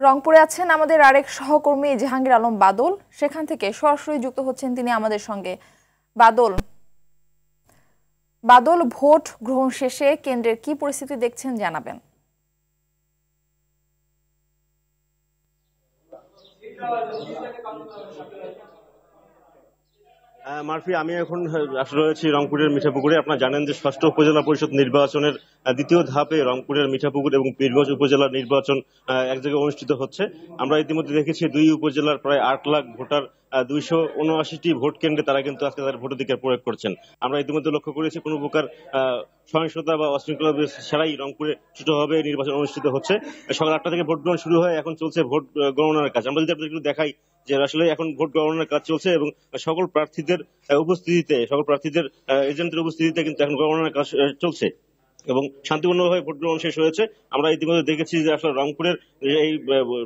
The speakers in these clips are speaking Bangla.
রংপুরে আছেন আমাদের আরেক সহকর্মী জাহাঙ্গীর আলম বাদল। সেখান থেকে সরাসরি যুক্ত হচ্ছেন তিনি আমাদের সঙ্গে। বাদল বাদল ভোট গ্রহণ শেষে কেন্দ্রের কি পরিস্থিতি দেখছেন জানাবেন। মারফি, আমি এখন আসলে রয়েছি রংপুরের মিঠাপুকুরে। আপনারা জানেন যে ষষ্ঠ উপজেলা পরিষদ নির্বাচনের দ্বিতীয় ধাপে রংপুরের মিঠাপুকুর এবং পীরগঞ্জ উপজেলার নির্বাচন এক জায়গায় অনুষ্ঠিত হচ্ছে। আমরা ইতিমধ্যে দেখেছি দুই উপজেলার প্রায় 8 লাখ ভোটার 279টি ভোট কেন্দ্রে তারা কিন্তু আজকে তাদের ভোটাধিকার প্রয়োগ করছেন। আমরা ইতিমধ্যে লক্ষ্য করেছি কোনো প্রকার সহিংসতা বা অশৃঙ্খলা ছাড়াই রংপুরে সুষ্ঠুভাবে নির্বাচন অনুষ্ঠিত হচ্ছে। সকাল 8টা থেকে ভোট গ্রহণ শুরু হয়, এখন চলছে ভোট গণনার কাজ। আমরা যদি আপনাদের একটু দেখাই যে আসলে এখন ভোট গণনার কাজ চলছে এবং সকল প্রার্থীদের এজেন্টের উপস্থিতিতে কিন্তু এখন গণনার কাজ চলছে এবং শান্তিপূর্ণভাবে ভোট গ্রহণ শেষ হয়েছে। আমরা ইতিমধ্যে দেখেছি যে আসলে রংপুরের এই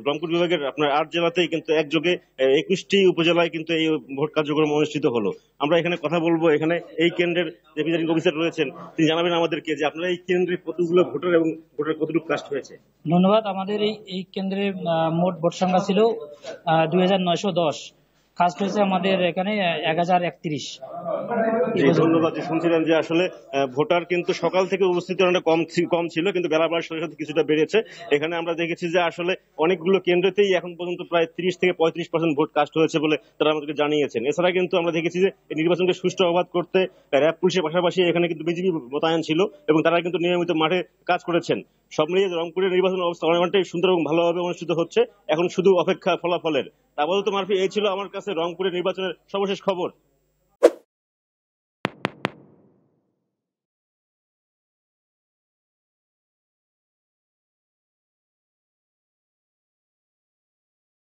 রংপুর বিভাগের আপনার 8 জেলাতেই কিন্তু একযোগে 21টি উপজেলায় কিন্তু এই ভোট কার্যক্রম অনুষ্ঠিত হলো। আমরা এখানে কথা বলবো, এখানে এই কেন্দ্রের যে প্রিজাইডিং অফিসার রয়েছেন তিনি জানাবেন আমাদেরকে যে আপনারা এই কেন্দ্রে কতগুলো ভোটার এবং ভোটার কতটুকু কাস্ট হয়েছে। ধন্যবাদ। আমাদের এই কেন্দ্রে মোট ভোট সংখ্যা ছিল 2910। কাস্ট হয়েছে আমাদের এখানে 1031। ধন্যবাদ। শুনছিলেন যে আসলে ভোটার কিন্তু সকাল থেকে উপস্থিতি অনেক কম ছিল, কিন্তু বেলা বাড়ার সাথে সাথে কিছুটা বেড়েছে। এখানে আমরা দেখেছি যে আসলে অনেকগুলো কেন্দ্রতেই এখন পর্যন্ত প্রায় 30 থেকে 35% ভোট কাস্ট হয়েছে বলে তারা আমাদেরকে জানিয়েছেন। এছাড়া কিন্তু আমরা দেখেছি যে এই নির্বাচনকে সুষ্ঠু অবাধ করতে র্যাব পুলিশের পাশাপাশি এখানে কিন্তু বিজিবি মোতায়েন ছিল এবং তারা কিন্তু নিয়মিত মাঠে কাজ করেছেন। সব মিলিয়ে রংপুরের নির্বাচন অবস্থা অনেকটাই সুন্দর এবং ভালোভাবে অনুষ্ঠিত হচ্ছে। এখন শুধু অপেক্ষা ফলাফলের। আপাতত মারফি, এই ছিল আমার কাছে রংপুরের নির্বাচনের সর্বশেষ খবর।